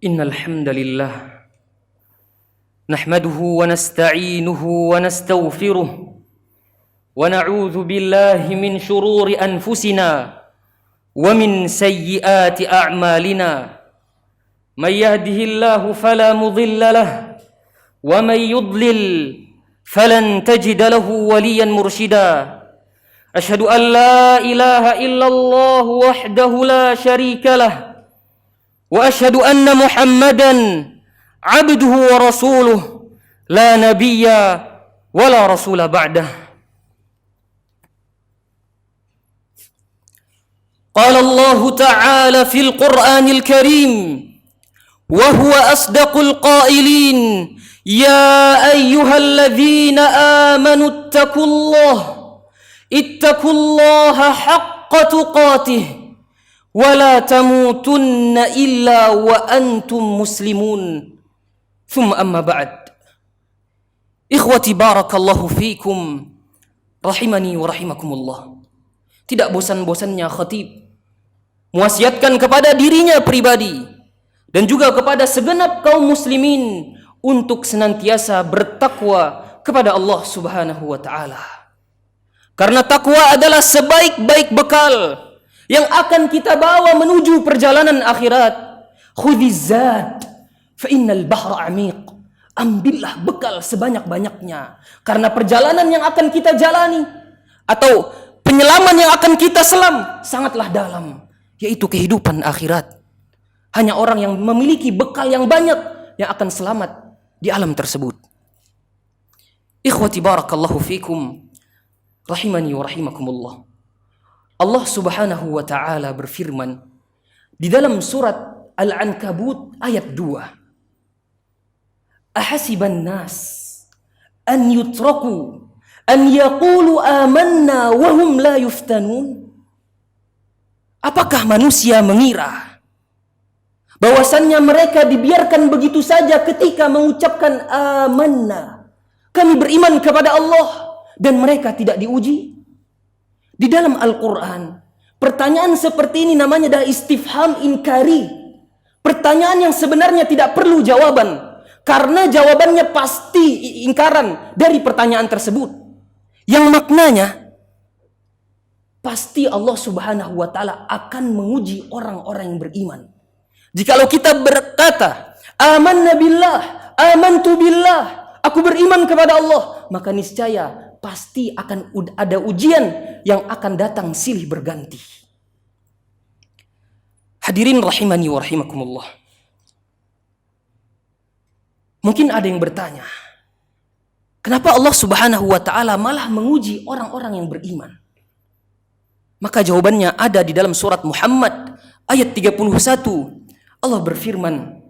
إن الحمد لله نحمده ونستعينه ونستغفره ونعوذ بالله من شرور أنفسنا ومن سيئات أعمالنا من يهده الله فلا مضل له ومن يضلل فلن تجد له وليا مرشدا أشهد أن لا إله إلا الله وحده لا شريك له وأشهد أن محمدا عبده ورسوله لا نبي ولا رسول بعده قال الله تعالى في القرآن الكريم وهو أصدق القائلين يا أيها الذين آمنوا اتقوا الله حق تقاته ولا تموتن إلا وأنتم مسلمون ثم أما بعد إخوتي بارك الله فيكم rahimani wa rahimakumullah. Tidak bosan-bosannya khatib mewasiatkan kepada dirinya pribadi dan juga kepada segenap kaum muslimin untuk senantiasa bertakwa kepada Allah Subhanahu wa taala. Karena takwa adalah sebaik-baik bekal yang akan kita bawa menuju perjalanan akhirat. Khudhiz zad fa innal bahra amiq. Ambillah bekal sebanyak-banyaknya karena perjalanan yang akan kita jalani atau penyelaman yang akan kita selam sangatlah dalam, yaitu kehidupan akhirat. Hanya orang yang memiliki bekal yang banyak yang akan selamat di alam tersebut. Ikhwati barakallahu fikum rahimani wa rahimakumullah. Allah Subhanahu wa taala berfirman di dalam surat Al-Ankabut ayat 2. Ahasiban nas an yutraku an yaqulu amanna wa hum la yuftanun. Apakah manusia mengira bahwasannya mereka dibiarkan begitu saja ketika mengucapkan amanna, kami beriman kepada Allah, dan mereka tidak diuji? Di dalam Al-Quran, pertanyaan seperti ini namanya adalah istifham inkari. Pertanyaan yang sebenarnya tidak perlu jawaban, karena jawabannya pasti ingkaran dari pertanyaan tersebut. Yang maknanya, pasti Allah Subhanahu wa ta'ala akan menguji orang-orang yang beriman. Jikalau kita berkata, amanna billah, amantu billah, aku beriman kepada Allah, maka niscaya pasti akan ada ujian yang akan datang silih berganti. Hadirin rahimani wa rahimakumullah. Mungkin ada yang bertanya, kenapa Allah Subhanahu wa ta'ala malah menguji orang-orang yang beriman? Maka jawabannya ada di dalam surat Muhammad ayat 31. Allah berfirman,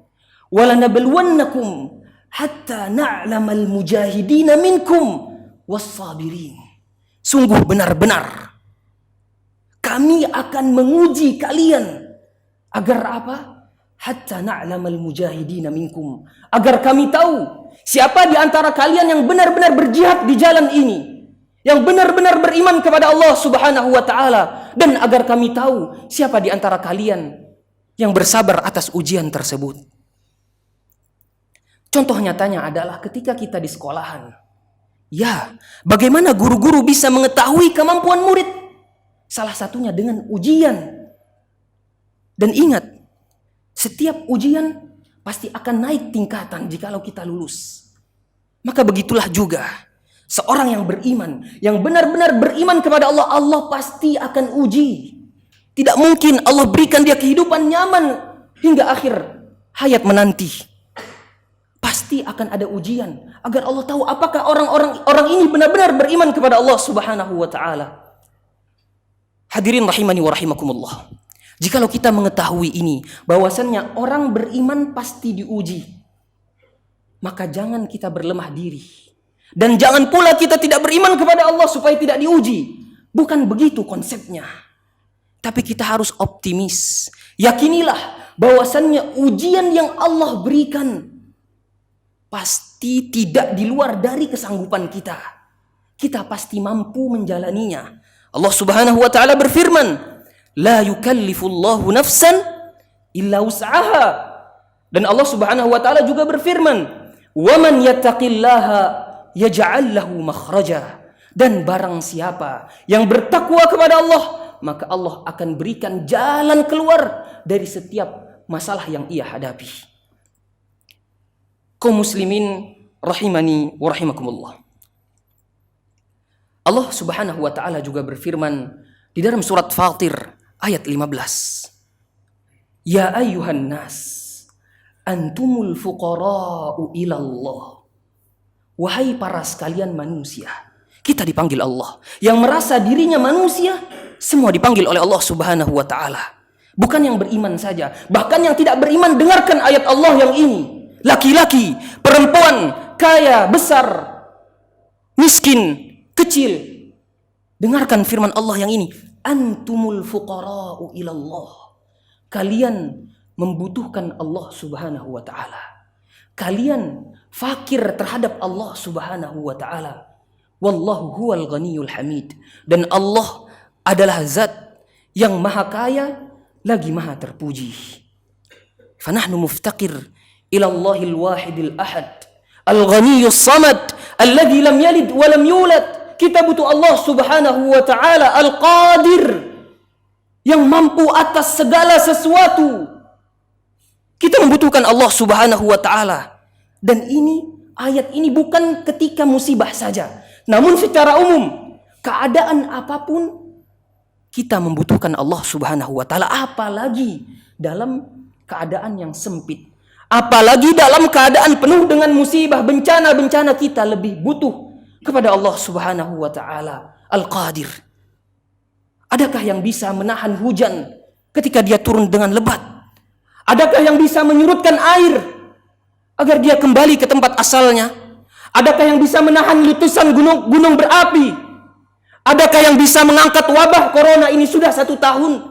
"Walanabluwannakum hatta na'lamal mujahidina minkum wassabirin." Sungguh benar-benar kami akan menguji kalian agar apa? Hatta na'lamal mujahidina minkum, agar kami tahu siapa di antara kalian yang benar-benar berjihad di jalan ini, yang benar-benar beriman kepada Allah Subhanahu wa taala, dan agar kami tahu siapa di antara kalian yang bersabar atas ujian tersebut. Contoh nyatanya adalah ketika kita di sekolahan. Ya, bagaimana guru-guru bisa mengetahui kemampuan murid? Salah satunya dengan ujian. Dan ingat, setiap ujian pasti akan naik tingkatan jikalau kita lulus. Maka begitulah juga seorang yang beriman, yang benar-benar beriman kepada Allah, Allah pasti akan uji. Tidak mungkin Allah berikan dia kehidupan nyaman hingga akhir hayat menanti. Pasti akan ada ujian agar Allah tahu apakah orang ini benar-benar beriman kepada Allah Subhanahu wa taala. Hadirin rahimani wa rahimakumullah. Jikalau kita mengetahui ini, bahwasannya orang beriman pasti diuji, maka jangan kita berlemah diri. Dan jangan pula kita tidak beriman kepada Allah supaya tidak diuji. Bukan begitu konsepnya. Tapi kita harus optimis. Yakinilah bahwasannya ujian yang Allah berikan pasti tidak di luar dari kesanggupan kita. Kita pasti mampu menjalaninya. Allah Subhanahu wa taala berfirman, "La yukallifullahu nafsan illa wus'aha." Dan Allah Subhanahu wa taala juga berfirman, "Wa man yattaqillaha yaj'al lahu makhraja." Dan barang siapa yang bertakwa kepada Allah, maka Allah akan berikan jalan keluar dari setiap masalah yang ia hadapi. Kaum muslimin rahimani wa rahimakumullah. Allah Subhanahu wa taala juga berfirman di dalam surat Fatir ayat 15. Ya ayyuhan nas, antumul fuqara'u ilallah. Wahai para sekalian manusia, kita dipanggil Allah. Yang merasa dirinya manusia, semua dipanggil oleh Allah Subhanahu wa taala. Bukan yang beriman saja, bahkan yang tidak beriman dengarkan ayat Allah yang ini. Laki-laki, perempuan, kaya, besar, miskin, kecil. Dengarkan firman Allah yang ini. Antumul fuqara'u ilallah. Kalian membutuhkan Allah Subhanahu wa taala. Kalian fakir terhadap Allah Subhanahu wa taala. Wallahu huwal ghaniyul hamid. Dan Allah adalah zat yang maha kaya lagi maha terpuji. Fanahnu muftaqir ila Allahil wahidil ahad, al-ghaniyyus samad, alladzi lam yalid wa lam yulad. Kita butuh Allah Subhanahu wa taala al-qadir, yang mampu atas segala sesuatu. Kita membutuhkan Allah Subhanahu wa taala. Dan ini, ayat ini bukan ketika musibah saja, namun secara umum, keadaan apapun kita membutuhkan Allah Subhanahu wa taala, apalagi dalam keadaan yang sempit. Apalagi dalam keadaan penuh dengan musibah, bencana-bencana, kita lebih butuh kepada Allah Subhanahu wa taala Al-Qadir. Adakah yang bisa menahan hujan ketika dia turun dengan lebat? Adakah yang bisa menyurutkan air agar dia kembali ke tempat asalnya? Adakah yang bisa menahan letusan gunung berapi? Adakah yang bisa mengangkat wabah corona ini sudah 1 tahun?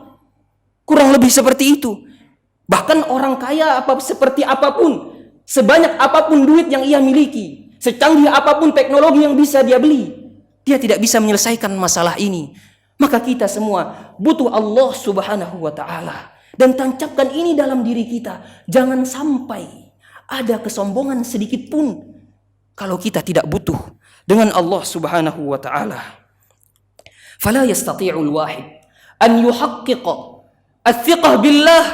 Kurang lebih seperti itu. Bahkan orang kaya seperti apapun, sebanyak apapun duit yang ia miliki, secanggih apapun teknologi yang bisa dia beli, dia tidak bisa menyelesaikan masalah ini. Maka kita semua butuh Allah Subhanahu wa taala. Dan tancapkan ini dalam diri kita. Jangan sampai ada kesombongan sedikit pun kalau kita tidak butuh dengan Allah Subhanahu wa taala. Fala yastati'ul wahid an yuhaqqiqa al-thiqah billah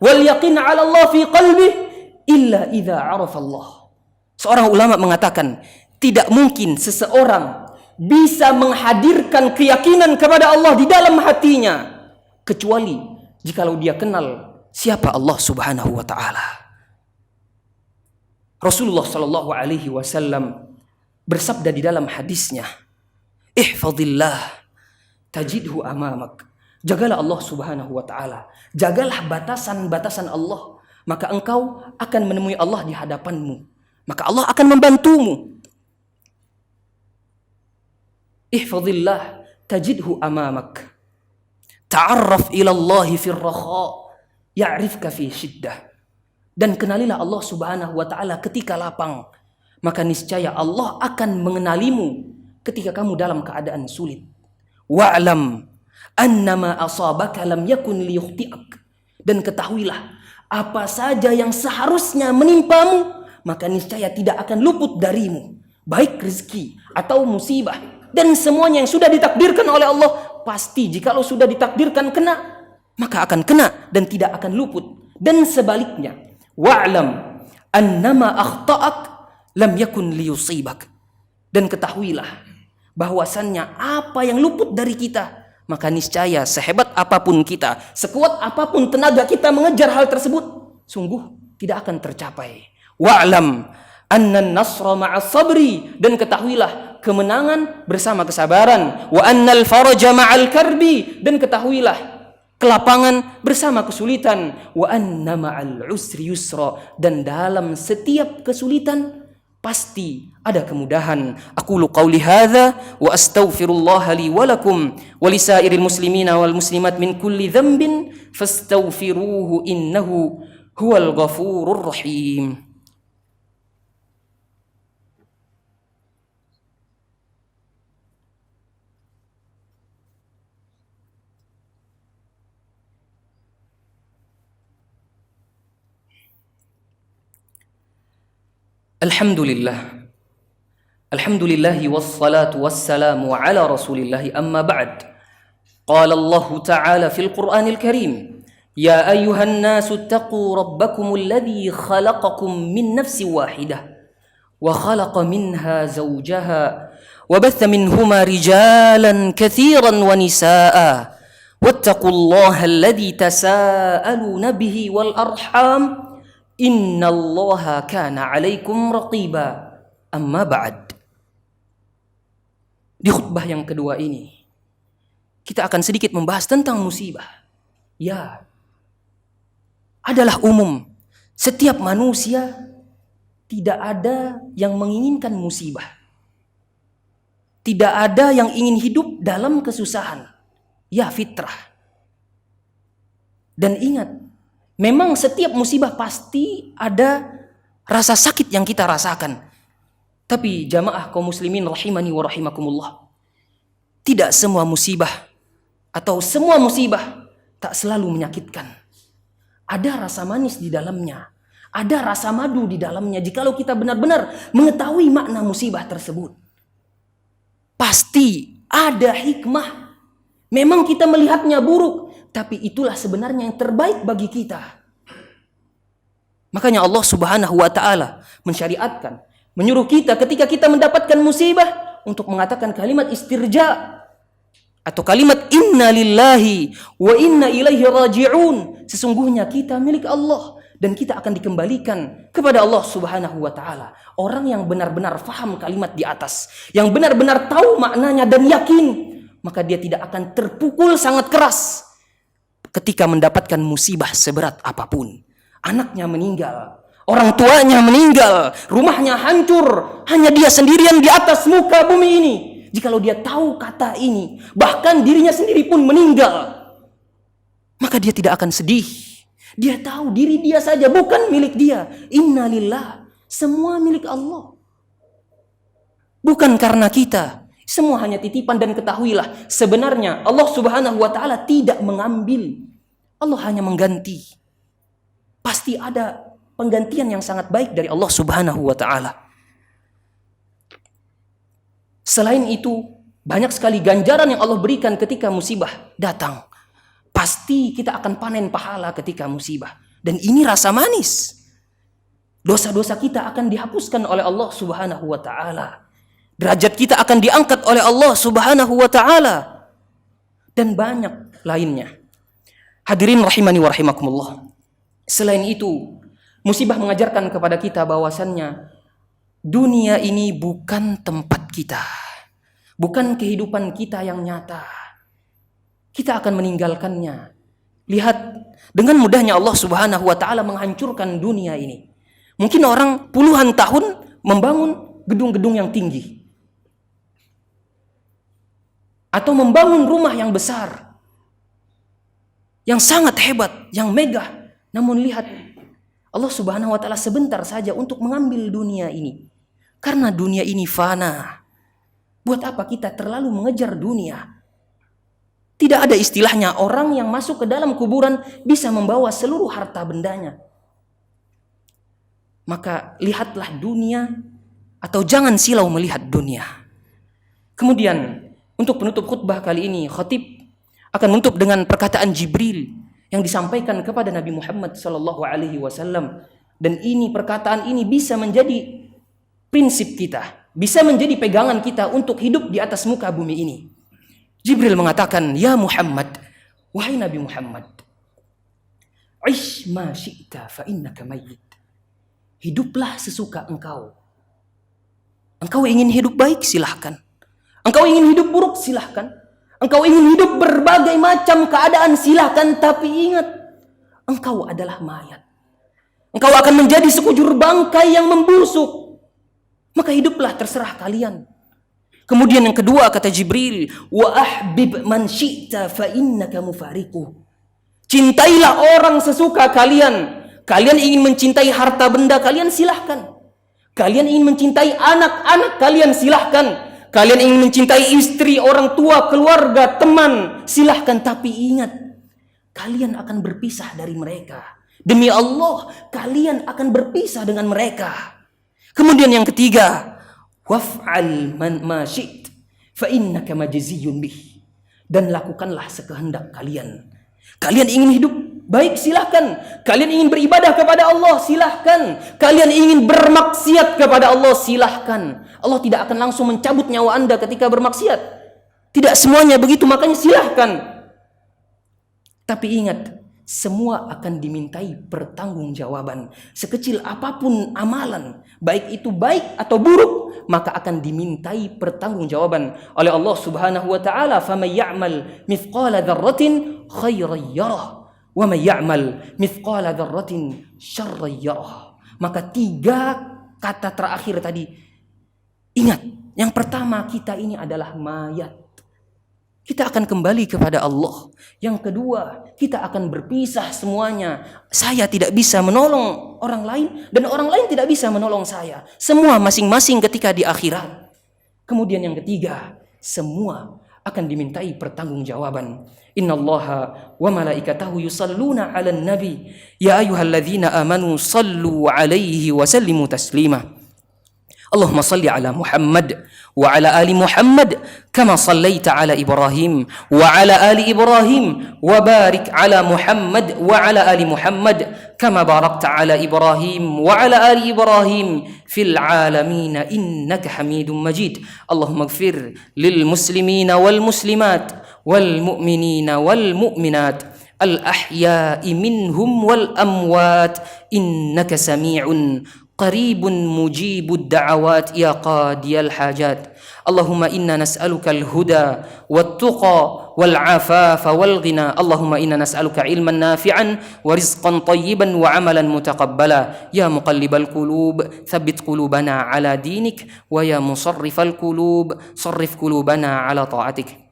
wal yaqin 'ala Allah fi qalbih illa idza 'arafa Allah. Seorang ulama mengatakan, tidak mungkin seseorang bisa menghadirkan keyakinan kepada Allah di dalam hatinya kecuali jikalau dia kenal siapa Allah Subhanahu wa taala. Rasulullah sallallahu alaihi wasallam bersabda di dalam hadisnya, "Ihfazillah tajidhu amamak." Jagalah Allah Subhanahu wa taala. Jagalah batasan-batasan Allah, maka engkau akan menemui Allah di hadapanmu. Maka Allah akan membantumu. Ihfazillah tajidhu amamak. Ta'arraf ila Allah fi ar-rakha, ya'rifka fi shiddah. Dan kenalilah Allah Subhanahu wa taala ketika lapang, maka niscaya Allah akan mengenalimu ketika kamu dalam keadaan sulit. Wa'lam annama asabaka lam yakun liyukhti'ak. Dan ketahuilah, apa saja yang seharusnya menimpamu, maka niscaya tidak akan luput darimu, baik rezeki atau musibah. Dan semuanya yang sudah ditakdirkan oleh Allah, pasti jikalau sudah ditakdirkan kena, maka akan kena dan tidak akan luput. Dan sebaliknya, wa'lam annama akhta'ak lam yakun liyusibak. Dan ketahuilah bahwasannya apa yang luput dari kita, maka niscaya sehebat apapun kita, sekuat apapun tenaga kita mengejar hal tersebut, sungguh tidak akan tercapai. Wa'lam annan nasra ma'as sabri. Dan ketahuilah kemenangan bersama kesabaran. Wa annal faraja ma'al karbi. Dan ketahuilah kelapangan bersama kesulitan. Wa anna ma'al usri yusra. Dan dalam setiap kesulitan pasti ada kemudahan. Aqulu qawli hadza wa astaghfirullah li wa lakum wa lisairil muslimina wal muslimat min kulli dhanbin fastaghfiruhu innahu huwal ghafurur rahim. Alhamdulillah. Alhamdulillah wassalatu wassalamu ala Rasulillah amma ba'd. Qala Allah Ta'ala fil Qur'anil Karim, ya ayyuhan nasu ittaqu rabbakumul ladzi khalaqakum min nafsin wahidah wa khalaqa minha zawjaha wa batha minhuma rijalan katsiran wa nisaa'a wattaqullaha alladzi tasaaluna bihi wal arham innallaha kana 'alaikum raqiba. Amma ba'd. Di khutbah yang kedua ini kita akan sedikit membahas tentang musibah. Ya, adalah umum. Setiap manusia tidak ada yang menginginkan musibah. Tidak ada yang ingin hidup dalam kesusahan. Ya, fitrah. Dan ingat, memang setiap musibah pasti ada rasa sakit yang kita rasakan. Tapi jamaah kaum muslimin rahimani wa rahimakumullah, tidak semua musibah atau semua musibah tak selalu menyakitkan. Ada rasa manis di dalamnya, ada rasa madu di dalamnya. Jikalau kita benar-benar mengetahui makna musibah tersebut, pasti ada hikmah. Memang kita melihatnya buruk, tapi itulah sebenarnya yang terbaik bagi kita. Makanya Allah Subhanahu wa Ta'ala mensyariatkan, menyuruh kita ketika kita mendapatkan musibah untuk mengatakan kalimat istirja atau kalimat inna lillahi wa inna ilaihi raji'un. Sesungguhnya kita milik Allah dan kita akan dikembalikan kepada Allah Subhanahu wa Ta'ala. Orang yang benar-benar faham kalimat di atas, yang benar-benar tahu maknanya dan yakin, maka dia tidak akan terpukul sangat keras ketika mendapatkan musibah seberat apapun. Anaknya meninggal, orang tuanya meninggal, rumahnya hancur, hanya dia sendirian di atas muka bumi ini. Jikalau dia tahu kata ini, bahkan dirinya sendiri pun meninggal, maka dia tidak akan sedih. Dia tahu diri dia saja bukan milik dia. Innalillah, semua milik Allah. Bukan karena kita, semua hanya titipan. Dan ketahuilah, sebenarnya Allah Subhanahu wa Ta'ala tidak mengambil, Allah hanya mengganti. Pasti ada penggantian yang sangat baik dari Allah Subhanahu wa Ta'ala. Selain itu, banyak sekali ganjaran yang Allah berikan ketika musibah datang. Pasti kita akan panen pahala ketika musibah. Dan ini rasa manis. Dosa-dosa kita akan dihapuskan oleh Allah Subhanahu wa Ta'ala. Derajat kita akan diangkat oleh Allah Subhanahu wa Ta'ala. Dan banyak lainnya. Hadirin rahimani wa rahimakumullah. Selain itu, musibah mengajarkan kepada kita bahwasannya dunia ini bukan tempat kita, bukan kehidupan kita yang nyata. Kita akan meninggalkannya. Lihat, dengan mudahnya Allah Subhanahu wa Ta'ala menghancurkan dunia ini. Mungkin orang puluhan tahun membangun gedung-gedung yang tinggi, atau membangun rumah yang besar, yang sangat hebat, yang megah. Namun lihat, Allah Subhanahu wa Ta'ala sebentar saja untuk mengambil dunia ini. Karena dunia ini fana. Buat apa kita terlalu mengejar dunia? Tidak ada istilahnya orang yang masuk ke dalam kuburan bisa membawa seluruh harta bendanya. Maka lihatlah dunia, atau jangan silau melihat dunia. Kemudian untuk penutup khutbah kali ini, khatib akan menutup dengan perkataan Jibril yang disampaikan kepada Nabi Muhammad SAW. Dan ini, perkataan ini bisa menjadi prinsip kita, bisa menjadi pegangan kita untuk hidup di atas muka bumi ini. Jibril mengatakan, ya Muhammad, wahai Nabi Muhammad, ish ma syi'ta fa innaka mayyit. Hiduplah sesuka engkau. Engkau ingin hidup baik, silahkan. Engkau ingin hidup buruk, silahkan. Engkau ingin hidup berbagai macam keadaan, silahkan. Tapi ingat, engkau adalah mayat. Engkau akan menjadi sekujur bangkai yang membusuk. Maka hiduplah terserah kalian. Kemudian yang kedua kata Jibril, wa ahbib man syi'ta fa innaka mufariquh. Cintailah orang sesuka kalian. Kalian ingin mencintai harta benda kalian, silahkan. Kalian ingin mencintai anak-anak kalian, silahkan. Kalian ingin mencintai istri, orang tua, keluarga, teman, silahkan. Tapi ingat, kalian akan berpisah dari mereka. Demi Allah, kalian akan berpisah dengan mereka. Kemudian yang ketiga, waf'al ma syi't fa innaka majziyun bih. Dan lakukanlah sekehendak kalian. Kalian ingin hidup baik, silahkan. Kalian ingin beribadah kepada Allah, silahkan. Kalian ingin bermaksiat kepada Allah, silahkan. Allah tidak akan langsung mencabut nyawa Anda ketika bermaksiat. Tidak semuanya begitu, makanya silahkan. Tapi ingat, semua akan dimintai pertanggungjawaban. Sekecil apapun amalan, baik itu baik atau buruk, maka akan dimintai pertanggungjawaban oleh Allah Subhanahu wa taala. "Faman ya'mal mithqala dzarratin khairan yarah, wa man ya'mal mithqala dzarratin syarran yarah." Maka 3 kata terakhir tadi, ingat, yang pertama, kita ini adalah mayat. Kita akan kembali kepada Allah. Yang kedua, kita akan berpisah semuanya. Saya tidak bisa menolong orang lain dan orang lain tidak bisa menolong saya. Semua masing-masing ketika di akhirat. Kemudian yang ketiga, semua akan dimintai pertanggungjawaban. Innallaha wa malaikatahu yusalluna 'alan nabi ya ayyuhalladzina amanu sallu 'alaihi wa sallimu taslima. Allahumma salli ala Muhammad wa ala ali Muhammad kama sallaita ala Ibrahim wa ala ali Ibrahim wa barik ala Muhammad wa ala ali Muhammad kama barakta ala Ibrahim wa ala ali Ibrahim fil alamin innaka Hamidum Majid. Allahumma ighfir lil muslimina wal muslimat wal mu'minina wal mu'minat al ahya'i minhum wal amwat innaka sami'un قريب مجيب الدعوات يا قاضي الحاجات. اللهم إنا نسألك الهدى والتقى والعفاف والغنى. اللهم إنا نسألك علما نافعا ورزقا طيبا وعملا متقبلا. يا مقلب القلوب ثبت قلوبنا على دينك ويا مصرف القلوب صرف قلوبنا على طاعتك.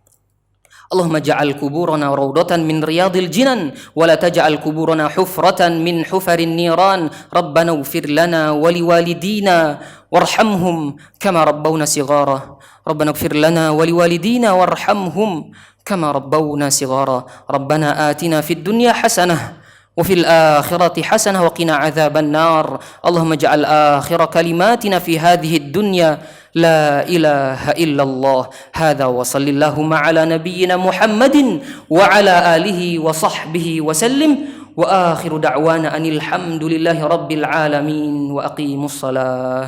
اللهم اجعل قبورنا روضة من رياض الجنان ولا تجعل قبورنا حفرة من حفر النيران. ربنا اغفر لنا ولوالدينا وارحمهم كما ربونا صغارا. ربنا اغفر لنا ولوالدينا وارحمهم كما ربونا صغارا. ربنا آتنا في الدنيا حسنة وفي الآخرة حسنة وقنا عذاب النار. اللهم اجعل آخر كلماتنا في هذه الدنيا لا إله إلا الله. هذا وصلى اللهم على نبينا محمد وعلى آله وصحبه وسلم وآخر دعوانا أن الحمد لله رب العالمين وأقيموا الصلاة.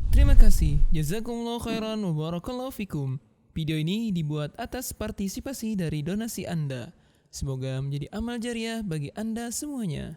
Terima kasih. Jazakumullah khairan wa barakallahu fikum. Video ini dibuat atas partisipasi dari donasi Anda. Semoga menjadi amal jariah bagi Anda semuanya.